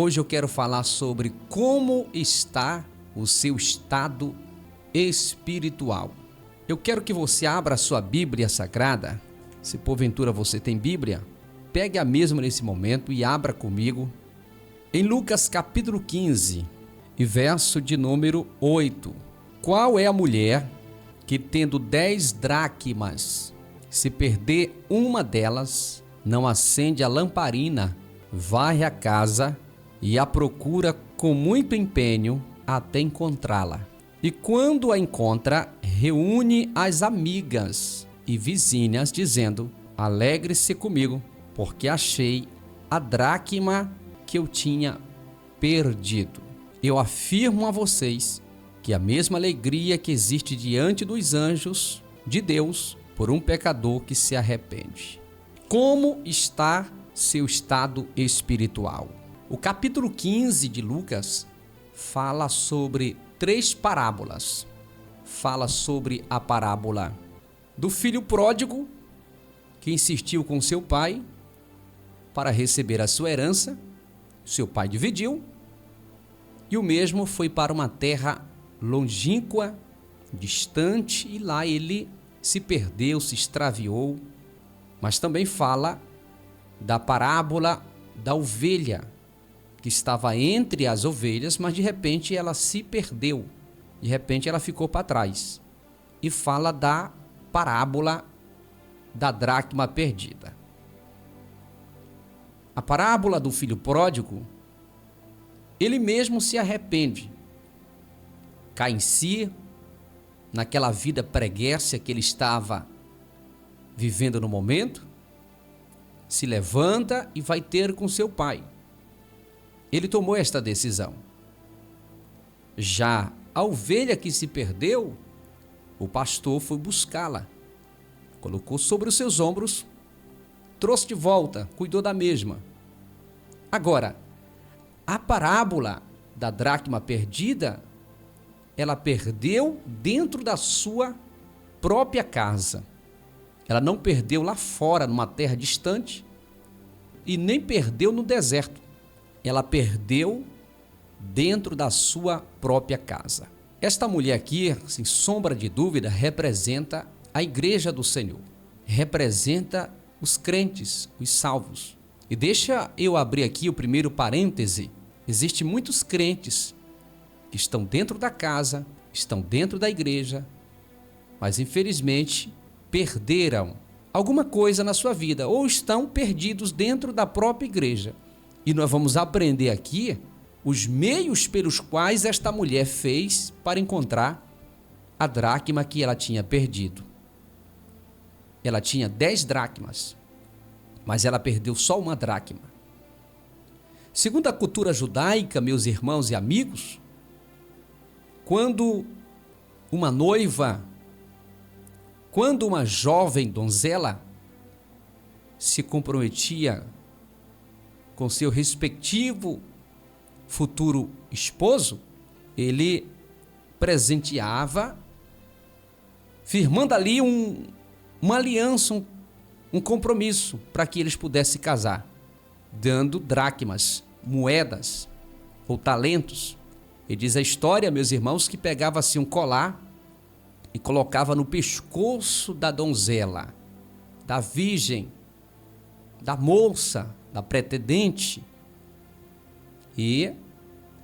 Hoje eu quero falar sobre como está o seu estado espiritual. Eu quero que você abra a sua Bíblia Sagrada. Se porventura você tem Bíblia, pegue a mesma nesse momento e abra comigo em Lucas capítulo 15 e verso de número 8. Qual é a mulher que, tendo 10 dracmas, se perder uma delas, não acende a lamparina, varre a casa e a procura com muito empenho até encontrá-la? E quando a encontra, reúne as amigas e vizinhas, dizendo: alegre-se comigo, porque achei a dracma que eu tinha perdido. Eu afirmo a vocês que a mesma alegria que existe diante dos anjos de Deus por um pecador que se arrepende. Como está seu estado espiritual? O capítulo 15 de Lucas fala sobre 3 parábolas. Fala sobre a parábola do filho pródigo que insistiu com seu pai para receber a sua herança. Seu pai dividiu e o mesmo foi para uma terra longínqua, distante, e lá ele se perdeu, se extraviou. Mas também fala da parábola da ovelha, que estava entre as ovelhas, mas de repente ela se perdeu, de repente ela ficou para trás. E fala da parábola da dracma perdida. A parábola do filho pródigo, ele mesmo se arrepende, cai em si, naquela vida preguiça que ele estava vivendo no momento, se levanta e vai ter com seu pai. Ele tomou esta decisão. Já a ovelha que se perdeu, o pastor foi buscá-la, colocou sobre os seus ombros, trouxe de volta, cuidou da mesma. Agora, a parábola da dracma perdida, ela perdeu dentro da sua própria casa. Ela não perdeu lá fora, numa terra distante, e nem perdeu no deserto. Ela perdeu dentro da sua própria casa. Esta mulher aqui, sem sombra de dúvida, representa a igreja do Senhor. Representa os crentes, os salvos. E deixa eu abrir aqui o primeiro parêntese. Existem muitos crentes que estão dentro da casa, estão dentro da igreja, mas infelizmente perderam alguma coisa na sua vida ou estão perdidos dentro da própria igreja. E nós vamos aprender aqui os meios pelos quais esta mulher fez para encontrar a dracma que ela tinha perdido. Ela tinha 10 dracmas, mas ela perdeu só uma dracma. Segundo a cultura judaica, meus irmãos e amigos, quando uma noiva, quando uma jovem donzela se comprometia com seu respectivo futuro esposo, ele presenteava, firmando ali uma aliança, um compromisso para que eles pudessem casar, dando dracmas, moedas ou talentos. E diz a história, meus irmãos, que pegava-se um colar e colocava no pescoço da donzela, da virgem, da moça, da pretendente, e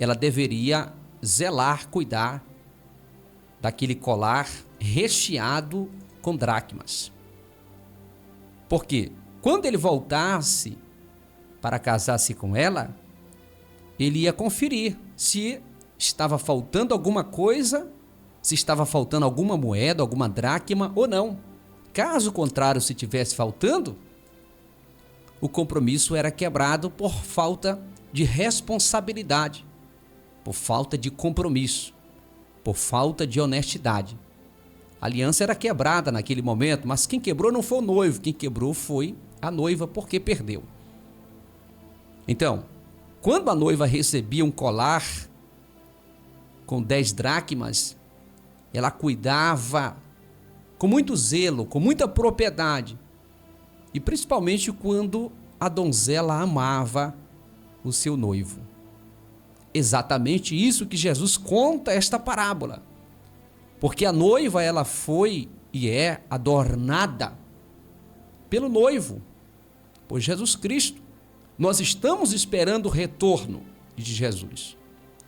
ela deveria zelar, cuidar daquele colar recheado com dracmas. Porque quando ele voltasse para casar-se com ela, ele ia conferir se estava faltando alguma coisa, se estava faltando alguma moeda, alguma dracma ou não. Caso contrário, se tivesse faltando, o compromisso era quebrado por falta de responsabilidade, por falta de compromisso, por falta de honestidade. A aliança era quebrada naquele momento, mas quem quebrou não foi o noivo, quem quebrou foi a noiva, porque perdeu. Então, quando a noiva recebia um colar com 10 dracmas, ela cuidava com muito zelo, com muita propriedade, e principalmente quando a donzela amava o seu noivo. exatamente isso que Jesus conta esta parábola. Porque a noiva, ela foi e é adornada pelo noivo, por Jesus Cristo. Nós estamos esperando o retorno de Jesus.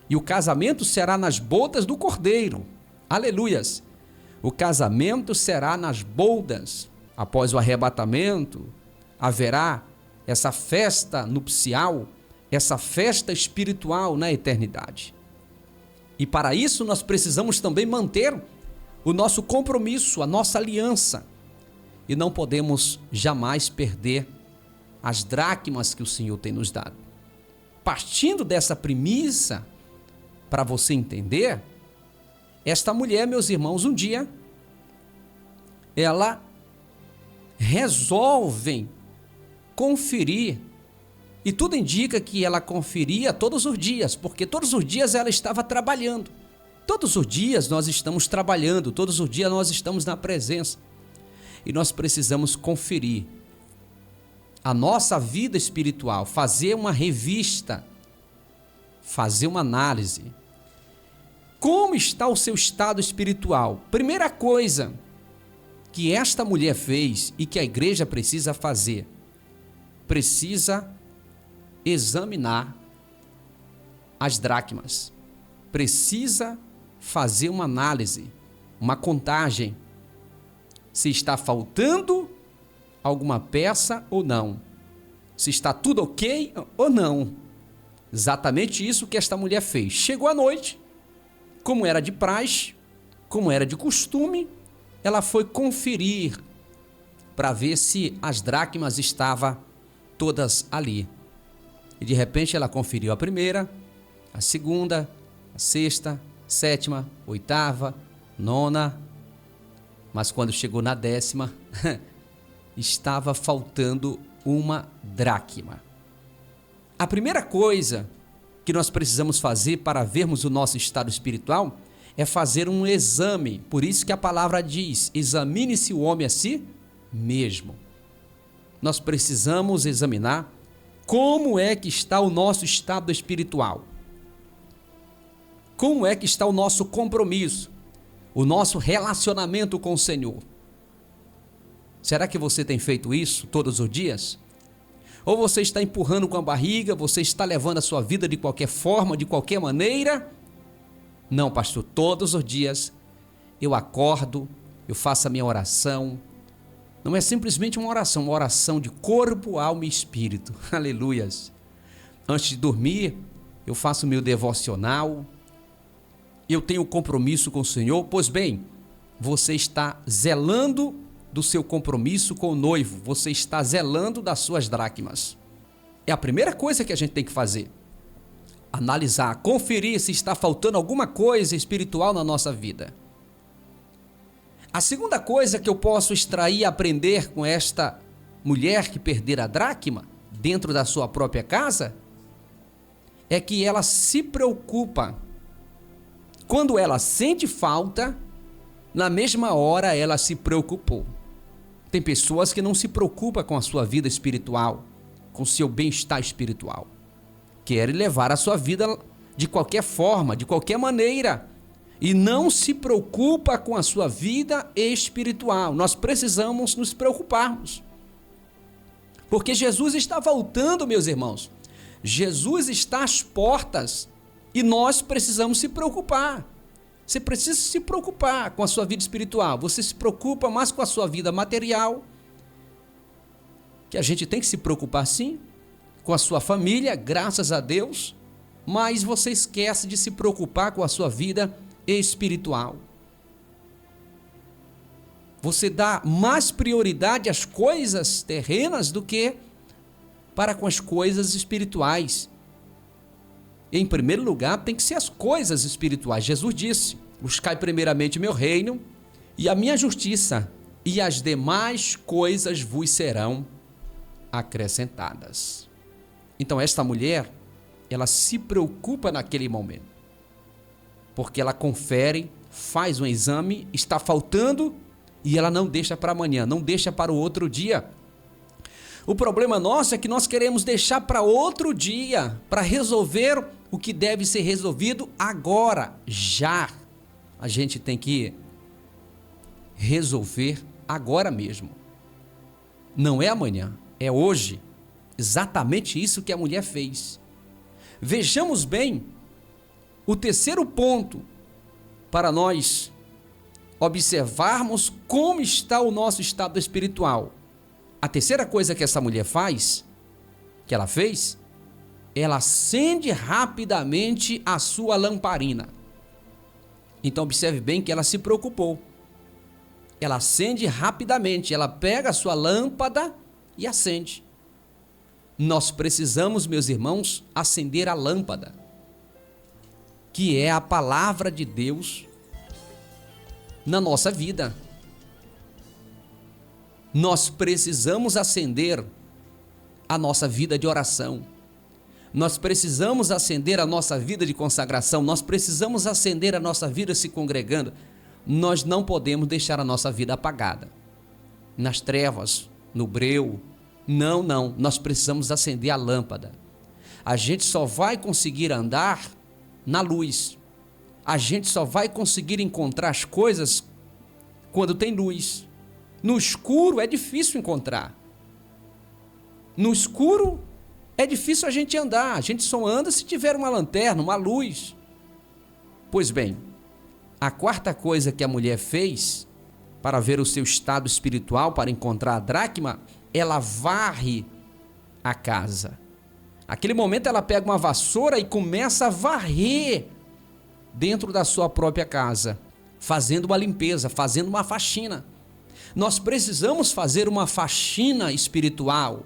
E o casamento será nas bodas do Cordeiro. Aleluias! O casamento será nas bodas. Após o arrebatamento, haverá essa festa nupcial, essa festa espiritual na eternidade. E para isso nós precisamos também manter o nosso compromisso, a nossa aliança. E não podemos jamais perder as dracmas que o Senhor tem nos dado. Partindo dessa premissa, para você entender, esta mulher, meus irmãos, um dia, ela resolve conferir, e tudo indica que ela conferia todos os dias, porque todos os dias ela estava trabalhando. Todos os dias nós estamos trabalhando, todos os dias nós estamos na presença. E nós precisamos conferir a nossa vida espiritual, fazer uma revista, fazer uma análise. Como está o seu estado espiritual? Primeira coisa que esta mulher fez e que a igreja precisa fazer, precisa examinar as dracmas, precisa fazer uma análise, uma contagem, se está faltando alguma peça ou não, se está tudo ok ou não. Exatamente isso que esta mulher fez. Chegou à noite, como era de praxe, como era de costume, ela foi conferir para ver se as dracmas estavam todas ali. E de repente ela conferiu a primeira, a segunda, a sexta, sétima, oitava, nona, mas quando chegou na 10ª, estava faltando uma dracma. A primeira coisa que nós precisamos fazer para vermos o nosso estado espiritual é fazer um exame. Por isso que a palavra diz: examine-se o homem a si mesmo. Nós precisamos examinar como é que está o nosso estado espiritual. Como é que está o nosso compromisso, o nosso relacionamento com o Senhor. Será que você tem feito isso todos os dias? Ou você está empurrando com a barriga, você está levando a sua vida de qualquer forma, de qualquer maneira? Não, pastor, todos os dias eu acordo, eu faço a minha oração. Não é simplesmente uma oração de corpo, alma e espírito. Aleluias. Antes de dormir, eu faço o meu devocional. Eu tenho compromisso com o Senhor. Pois bem, você está zelando do seu compromisso com o noivo. Você está zelando das suas dracmas. É a primeira coisa que a gente tem que fazer. Analisar, conferir se está faltando alguma coisa espiritual na nossa vida. A segunda coisa que eu posso extrair e aprender com esta mulher que perdera a dracma dentro da sua própria casa é que ela se preocupa. Quando ela sente falta, na mesma hora ela se preocupou. Tem pessoas que não se preocupam com a sua vida espiritual, com o seu bem-estar espiritual. Querem levar a sua vida de qualquer forma, de qualquer maneira. E não se preocupa com a sua vida espiritual. Nós precisamos nos preocuparmos. Porque Jesus está voltando, meus irmãos. Jesus está às portas e nós precisamos se preocupar. Você precisa se preocupar com a sua vida espiritual. Você se preocupa mais com a sua vida material, que a gente tem que se preocupar sim, com a sua família, graças a Deus, mas você esquece de se preocupar com a sua vida espiritual. Você dá mais prioridade às coisas terrenas do que para com as coisas espirituais. Em primeiro lugar, tem que ser as coisas espirituais. Jesus disse: buscai primeiramente meu reino e a minha justiça, e as demais coisas vos serão acrescentadas. Então esta mulher, ela se preocupa naquele momento, porque ela confere, faz um exame, está faltando e ela não deixa para amanhã, não deixa para o outro dia. O problema nosso é que nós queremos deixar para outro dia, para resolver o o que deve ser resolvido agora, já. A gente tem que resolver agora mesmo. Não é amanhã, é hoje. Exatamente isso que a mulher fez. Vejamos bem o terceiro ponto para nós observarmos como está o nosso estado espiritual. A terceira coisa que essa mulher faz, que ela fez, ela acende rapidamente a sua lamparina. Então observe bem que ela se preocupou. Ela acende rapidamente, ela pega a sua lâmpada e acende. Nós precisamos, meus irmãos, acender a lâmpada, que é a palavra de Deus na nossa vida. Nós precisamos acender a nossa vida de oração. Nós precisamos acender a nossa vida de consagração. Nós precisamos acender a nossa vida se congregando. Nós não podemos deixar a nossa vida apagada nas trevas, no breu. Não. Nós precisamos acender a lâmpada. A gente só vai conseguir andar na luz. A gente só vai conseguir encontrar as coisas quando tem luz. No escuro é difícil encontrar. No escuro é difícil a gente andar. A gente só anda se tiver uma lanterna, uma luz. Pois bem, a quarta coisa que a mulher fez para ver o seu estado espiritual, para encontrar a dracma, ela varre a casa. Naquele momento ela pega uma vassoura e começa a varrer dentro da sua própria casa, fazendo uma limpeza, fazendo uma faxina. Nós precisamos fazer uma faxina espiritual.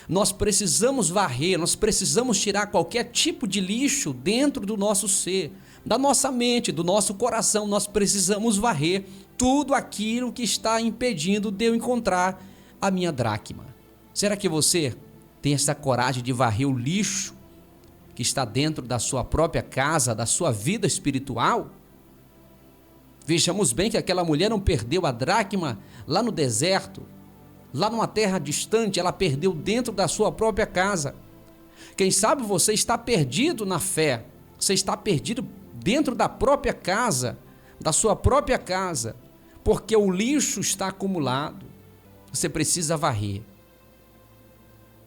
Nós precisamos varrer, nós precisamos tirar qualquer tipo de lixo dentro do nosso ser, da nossa mente, do nosso coração. Nós precisamos varrer tudo aquilo que está impedindo de eu encontrar a minha dracma. Será que você tem essa coragem de varrer o lixo que está dentro da sua própria casa, da sua vida espiritual? Vejamos bem que aquela mulher não perdeu a dracma lá no deserto, lá numa terra distante, ela perdeu dentro da sua própria casa. Quem sabe você está perdido na fé, você está perdido dentro da própria casa, da sua própria casa, porque o lixo está acumulado. Você precisa varrer.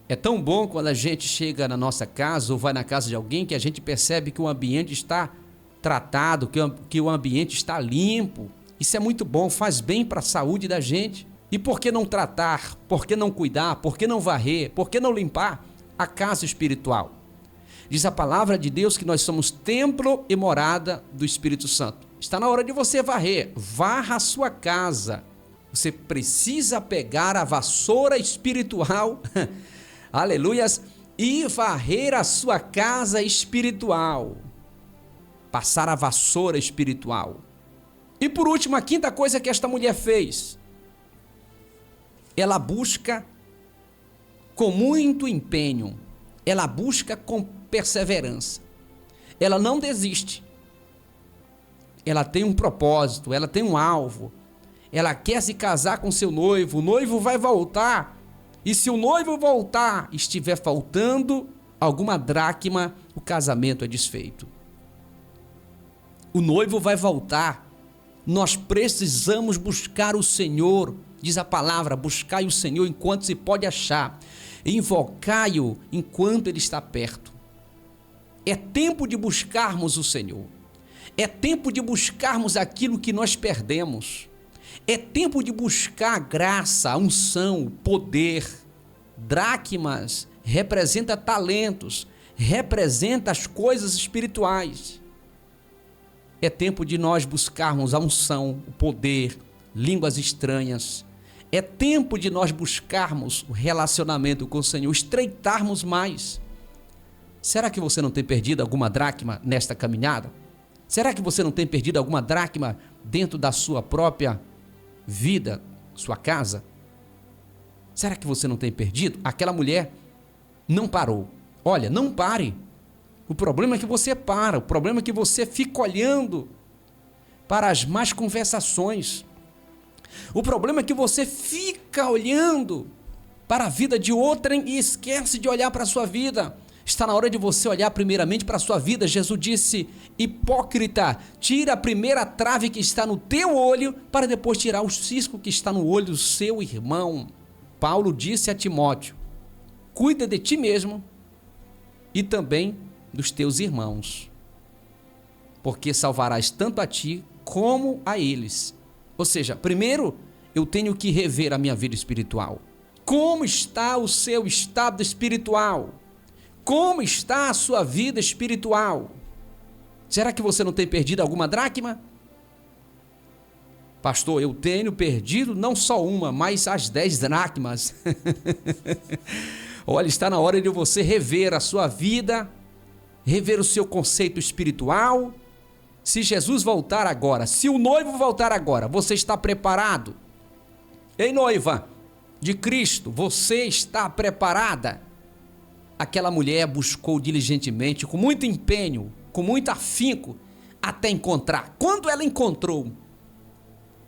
É tão bom quando a gente chega na nossa casa ou vai na casa de alguém que a gente percebe que o ambiente está tratado, que o ambiente está limpo. Isso é muito bom, faz bem para a saúde da gente. E por que não tratar? Por que não cuidar? Por que não varrer? Por que não limpar a casa espiritual? Diz a palavra de Deus que nós somos templo e morada do Espírito Santo. Está na hora de você varrer. Varra a sua casa. Você precisa pegar a vassoura espiritual, aleluias, e varrer a sua casa espiritual. Passar a vassoura espiritual. E por último, a quinta coisa que esta mulher fez. Ela busca com muito empenho. Ela busca com perseverança. Ela não desiste. Ela tem um propósito, ela tem um alvo. Ela quer se casar com seu noivo. O noivo vai voltar. E se o noivo voltar, estiver faltando alguma dracma, o casamento é desfeito. O noivo vai voltar. Nós precisamos buscar o Senhor. Diz a palavra, buscai o Senhor enquanto se pode achar. Invocai-o enquanto Ele está perto. É tempo de buscarmos o Senhor. É tempo de buscarmos aquilo que nós perdemos. É tempo de buscar a graça, a unção, o poder. Dracmas representa talentos, representa as coisas espirituais. É tempo de nós buscarmos a unção, o poder, línguas estranhas. É tempo de nós buscarmos o relacionamento com o Senhor, estreitarmos mais. Será que você não tem perdido alguma dracma nesta caminhada? Será que você não tem perdido alguma dracma dentro da sua própria vida, sua casa? Será que você não tem perdido? Aquela mulher não parou. Olha, não pare. O problema é que você para, o problema é que você fica olhando para as más conversações. O problema é que você fica olhando para a vida de outrem e esquece de olhar para a sua vida. Está na hora de você olhar primeiramente para a sua vida. Jesus disse: hipócrita, tira a primeira trave que está no teu olho, para depois tirar o cisco que está no olho do seu irmão. Paulo disse a Timóteo: cuida de ti mesmo e também dos teus irmãos, porque salvarás tanto a ti como a eles. Ou seja, primeiro eu tenho que rever a minha vida espiritual. Como está o seu estado espiritual? Como está a sua vida espiritual? Será que você não tem perdido alguma dracma? Pastor, eu tenho perdido não só uma, mas as 10 dracmas. Olha, está na hora de você rever a sua vida, rever o seu conceito espiritual. Se Jesus voltar agora, se o noivo voltar agora, você está preparado? Ei, noiva de Cristo, você está preparada? Aquela mulher buscou diligentemente, com muito empenho, com muito afinco, até encontrar. Quando ela encontrou,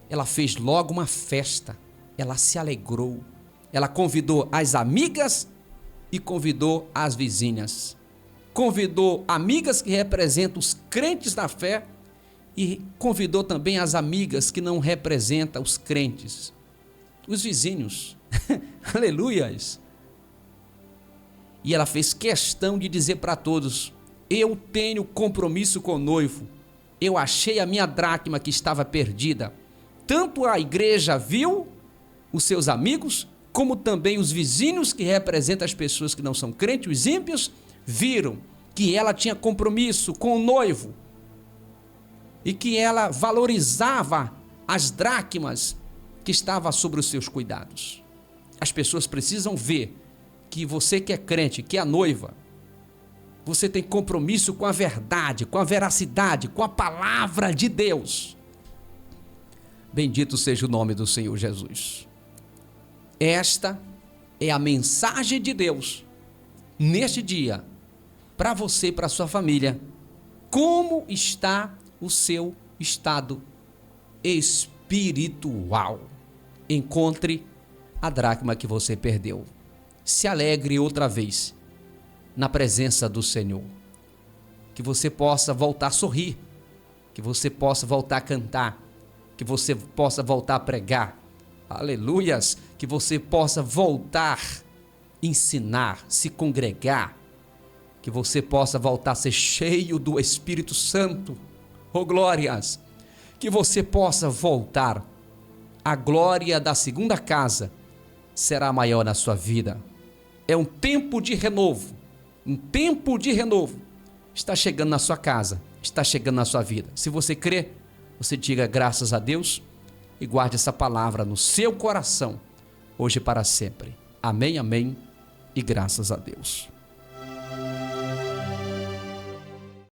ela fez logo uma festa, ela se alegrou, ela convidou as amigas e convidou as vizinhas. Convidou amigas que representam os crentes da fé e convidou também as amigas que não representam os crentes, os vizinhos. Aleluias! E ela fez questão de dizer para todos: eu tenho compromisso com o noivo, eu achei a minha dracma que estava perdida. Tanto a igreja viu, os seus amigos, como também os vizinhos que representam as pessoas que não são crentes, os ímpios, viram que ela tinha compromisso com o noivo e que ela valorizava as dracmas que estavam sobre os seus cuidados. As pessoas precisam ver que você que é crente, que é a noiva, você tem compromisso com a verdade, com a veracidade, com a palavra de Deus. Bendito seja o nome do Senhor Jesus. Esta é a mensagem de Deus neste dia, para você e para a sua família. Como está o seu estado espiritual? Encontre a dracma que você perdeu. Se alegre outra vez na presença do Senhor. Que você possa voltar a sorrir, que você possa voltar a cantar, que você possa voltar a pregar. Aleluias! Que você possa voltar a ensinar, se congregar, que você possa voltar a ser cheio do Espírito Santo. Oh, glórias! Que você possa voltar. A glória da segunda casa será maior na sua vida. É um tempo de renovo. Um tempo de renovo está chegando na sua casa, está chegando na sua vida. Se você crê, você diga graças a Deus e guarde essa palavra no seu coração, hoje e para sempre. Amém, amém e graças a Deus.